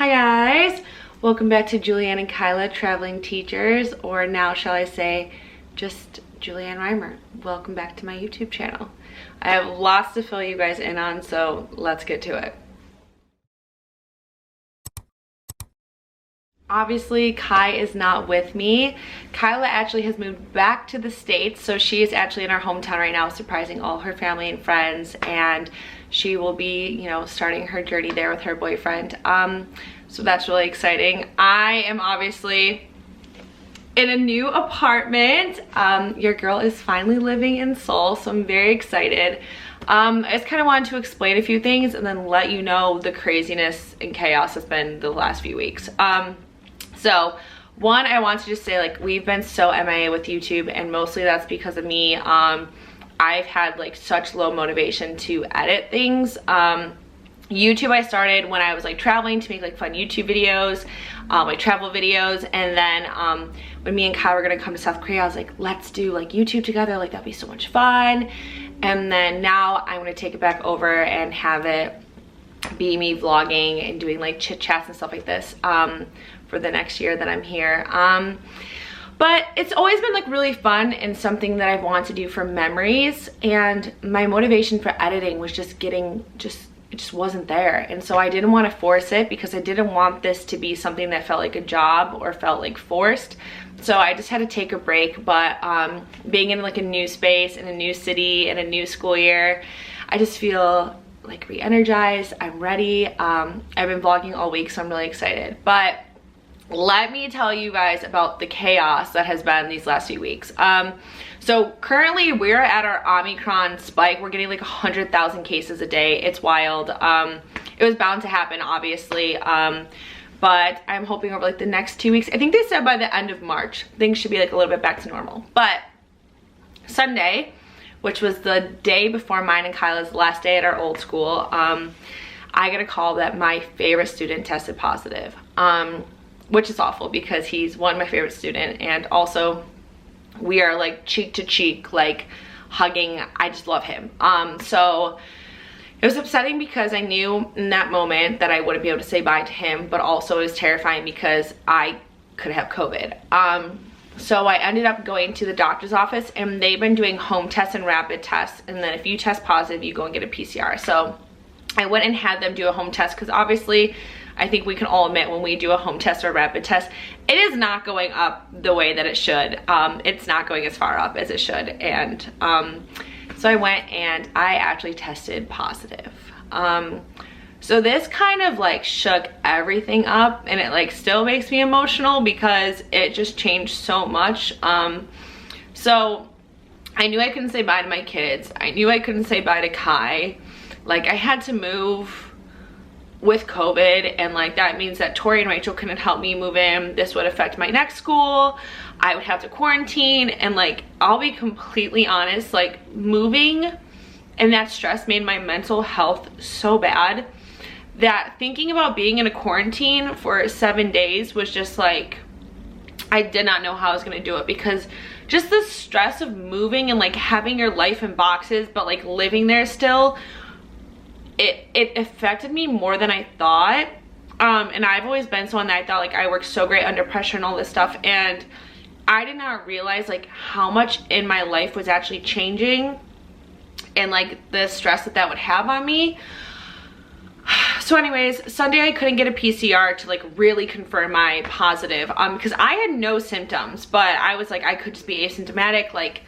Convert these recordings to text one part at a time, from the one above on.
Hi guys, welcome back to Julianne and Kyla Traveling Teachers, or now shall I say just Julianne Reimer. Welcome back to my YouTube channel. I have lots to fill you guys in on, so let's get to it. Obviously, Kai is not with me. Kyla actually has moved back to the States, so she is actually in our hometown right now, surprising all her family and friends, and she will be, you know, starting her journey there with her boyfriend. So that's really exciting. I am obviously in a new apartment. Your girl is finally living in Seoul, so I'm very excited. I just kind of wanted to explain a few things and then let you know the craziness and chaos that's been the last few weeks. So one, I want to just say, like, we've been so MIA with YouTube, and mostly that's because of me. I've had like such low motivation to edit things. YouTube I started when I was like traveling to make like fun YouTube videos, like travel videos, and then when me and Kyle were gonna come to South Korea, I was like, let's do like YouTube together, like that'd be so much fun. And then now I'm gonna take it back over and have it be me vlogging and doing like chit chats and stuff like this for the next year that I'm here. But it's always been like really fun and something that I've wanted to do for memories, and my motivation for editing was just it just wasn't there. And so I didn't want to force it because I didn't want this to be something that felt like a job or felt like forced. So I just had to take a break. But being in like a new space, in a new city, in a new school year, I just feel like re-energized. I'm ready. I've been vlogging all week, so I'm really excited. But let me tell you guys about the chaos that has been these last few weeks. So currently we're at our Omicron spike. We're getting like 100,000 cases a day. It's wild. It was bound to happen, obviously. But I'm hoping over like the next 2 weeks, I think they said by the end of March, things should be like a little bit back to normal. But Sunday, which was the day before mine and Kyla's last day at our old school, I got a call that my favorite student tested positive. Which is awful because he's my favorite student, and also we are like cheek to cheek, like hugging. I just love him. So it was upsetting because I knew in that moment that I wouldn't be able to say bye to him, but also it was terrifying because I could have COVID. So I ended up going to the doctor's office, and they've been doing home tests and rapid tests, and then if you test positive, you go and get a PCR. So I went and had them do a home test because obviously I think we can all admit when we do a home test or a rapid test, it is not going up the way that it should. It's not going as far up as it should. And so I went and I actually tested positive. So this kind of like shook everything up, and it like still makes me emotional because it just changed so much. So I knew I couldn't say bye to my kids. I knew I couldn't say bye to Kai. Like, I had to move with COVID, and like that means that Tori and Rachel couldn't help me move in. This would affect my next school. I would have to quarantine, and like I'll be completely honest, like moving and that stress made my mental health so bad that thinking about being in a quarantine for 7 days was just like, I did not know how I was gonna do it, because just the stress of moving and like having your life in boxes but like living there still, it affected me more than I thought. And I've always been someone that I thought like I worked so great under pressure and all this stuff, and I did not realize like how much in my life was actually changing and like the stress that would have on me. So anyways, Sunday I couldn't get a PCR to like really confirm my positive because I had no symptoms, but I was like, I could just be asymptomatic, like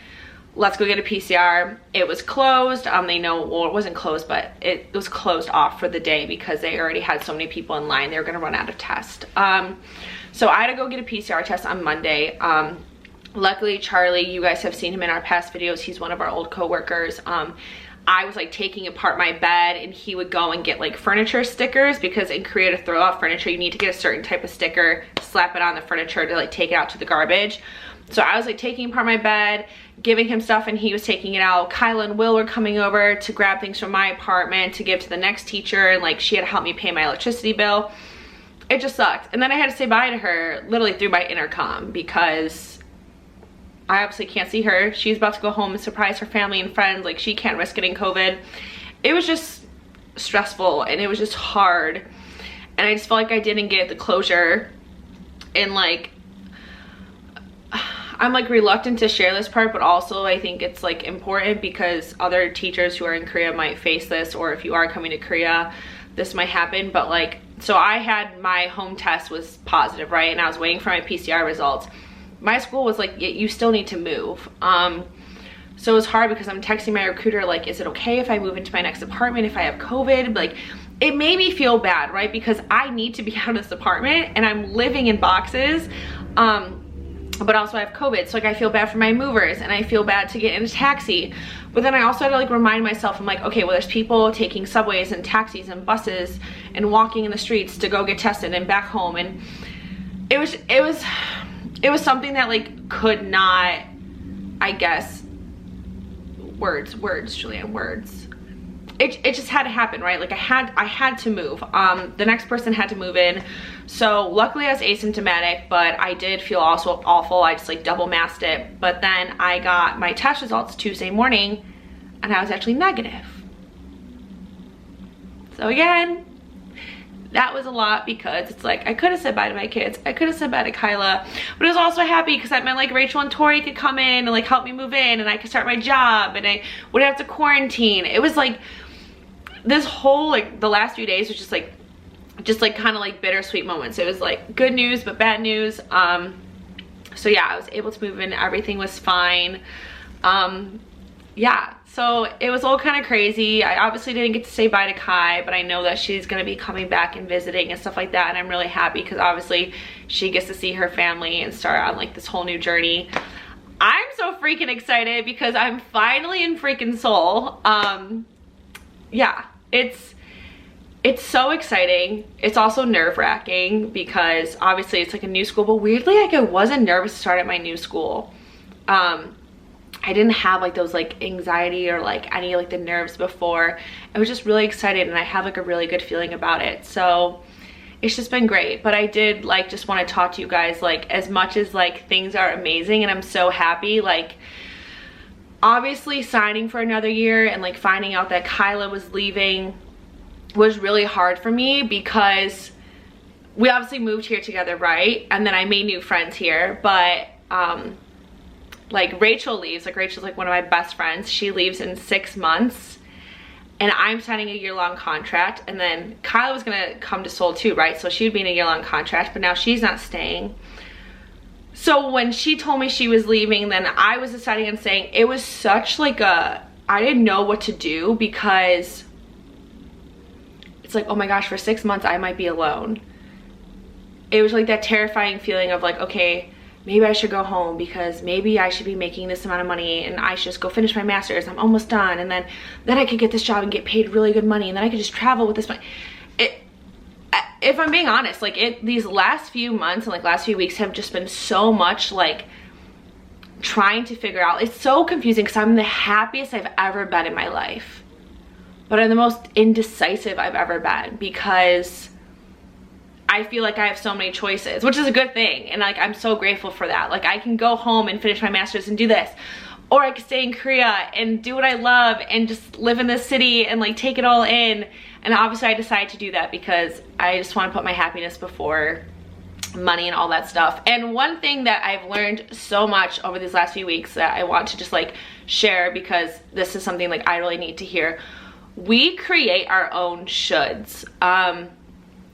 let's go get a PCR. It was closed. They know, well, it wasn't closed, but it was closed off for the day because they already had so many people in line. They were gonna run out of tests. So I had to go get a PCR test on Monday. Luckily, Charlie, you guys have seen him in our past videos. He's one of our old coworkers. I was like taking apart my bed, and he would go and get like furniture stickers, because in Korea to throw out furniture, you need to get a certain type of sticker, slap it on the furniture to like take it out to the garbage. So I was like taking apart my bed, giving him stuff, and he was taking it out. Kyla and Will were coming over to grab things from my apartment to give to the next teacher, and like she had to help me pay my electricity bill. It just sucked. And then I had to say bye to her literally through my intercom because I obviously can't see her. She's about to go home and surprise her family and friends. Like, she can't risk getting COVID. It was just stressful, and it was just hard. and I just felt like I didn't get the closure. And like, I'm like reluctant to share this part, but also I think it's like important because other teachers who are in Korea might face this, or if you are coming to Korea, this might happen. But like, so I had my home test was positive, right? And I was waiting for my PCR results. My school was like, you still need to move. So it was hard because I'm texting my recruiter like, is it okay if I move into my next apartment if I have COVID? Like, it made me feel bad, right? Because I need to be out of this apartment and I'm living in boxes, but also I have COVID. So like, I feel bad for my movers and I feel bad to get in a taxi. But then I also had to like remind myself, I'm like, okay, well, there's people taking subways and taxis and buses and walking in the streets to go get tested and back home. And it was something that like could not, I guess, words, Julianne, words. It just had to happen, right? Like I had to move. The next person had to move in. So luckily I was asymptomatic, but I did feel also awful. I just like double masked it. But then I got my test results Tuesday morning and I was actually negative. So again, that was a lot because it's like, I could have said bye to my kids. I could have said bye to Kyla, but I was also happy because that meant like Rachel and Tori could come in and like help me move in and I could start my job and I wouldn't have to quarantine. It was like, this whole, like the last few days was just like kind of like bittersweet moments. It was like good news, but bad news. So yeah, I was able to move in. Everything was fine. Yeah, so it was all kind of crazy. I obviously didn't get to say bye to Kai, but I know that she's gonna be coming back and visiting and stuff like that, and I'm really happy because obviously she gets to see her family and start on like this whole new journey. I'm so freaking excited because I'm finally in freaking Seoul. Yeah, it's so exciting. It's also nerve-wracking because obviously it's like a new school, but weirdly like I wasn't nervous to start at my new school. I didn't have like those like anxiety or like any like the nerves before. I was just really excited and I have like a really good feeling about it. So it's just been great. But I did like just want to talk to you guys, like as much as like things are amazing and I'm so happy, like obviously signing for another year and like finding out that Kyla was leaving was really hard for me because we obviously moved here together, right? And then I made new friends here, but like Rachel leaves. Like Rachel's like one of my best friends. She leaves in 6 months and I'm signing a year-long contract, and then Kyla was gonna come to Seoul too, right? So she would be in a year-long contract, but now she's not staying. So when she told me she was leaving, then I was deciding and saying it was such like a, I didn't know what to do because it's like, oh my gosh, for 6 months I might be alone. It was like that terrifying feeling of like, okay, maybe I should go home because maybe I should be making this amount of money and I should just go finish my master's. I'm almost done, and then I could get this job and get paid really good money, and then I could just travel with this money. If I'm being honest, like these last few months and like last few weeks have just been so much like trying to figure out. It's so confusing because I'm the happiest I've ever been in my life, but I'm the most indecisive I've ever been because I feel like I have so many choices, which is a good thing. And like, I'm so grateful for that. Like I can go home and finish my master's and do this, or I could stay in Korea and do what I love and just live in this city and like take it all in. And obviously I decided to do that because I just want to put my happiness before money and all that stuff. And one thing that I've learned so much over these last few weeks that I want to just like share, because this is something like I really need to hear. We create our own shoulds.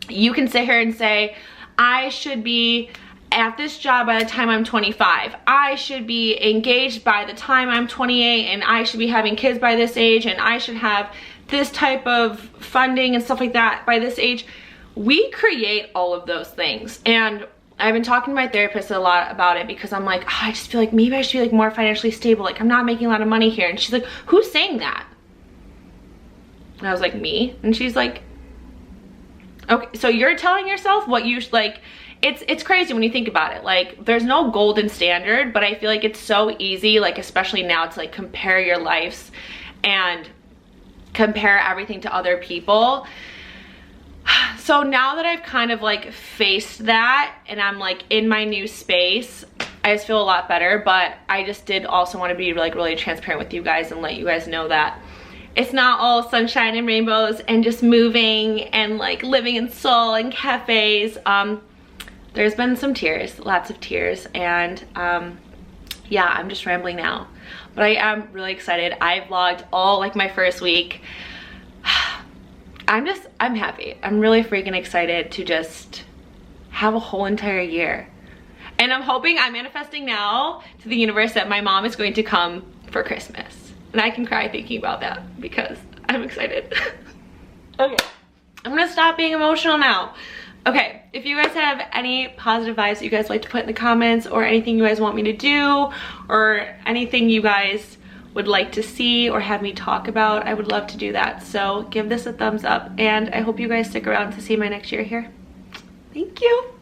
You can sit here and say, I should be at this job by the time I'm 25. I should be engaged by the time I'm 28, and I should be having kids by this age, and I should have this type of funding and stuff like that by this age. We create all of those things. And I've been talking to my therapist a lot about it because I'm like, oh, I just feel like maybe I should be like more financially stable. Like I'm not making a lot of money here. And she's like, who's saying that? And I was like, me. And she's like, okay, so you're telling yourself what you like. It's crazy when you think about it. Like there's no golden standard, but I feel like it's so easy, like especially now, to like compare your lives and compare everything to other people. So now that I've kind of like faced that and I'm like in my new space, I just feel a lot better. But I just did also want to be like really transparent with you guys and let you guys know that it's not all sunshine and rainbows and just moving and like living in Seoul and cafes. There's been some tears, lots of tears, and yeah, I'm just rambling now. But I am really excited. I vlogged all like my first week. I'm happy. I'm really freaking excited to just have a whole entire year. And I'm manifesting now to the universe that my mom is going to come for Christmas. And I can cry thinking about that because I'm excited. Okay, I'm gonna stop being emotional now. Okay, if you guys have any positive vibes that you guys like to put in the comments, or anything you guys want me to do, or anything you guys would like to see or have me talk about, I would love to do that. So give this a thumbs up, and I hope you guys stick around to see my next year here. Thank you.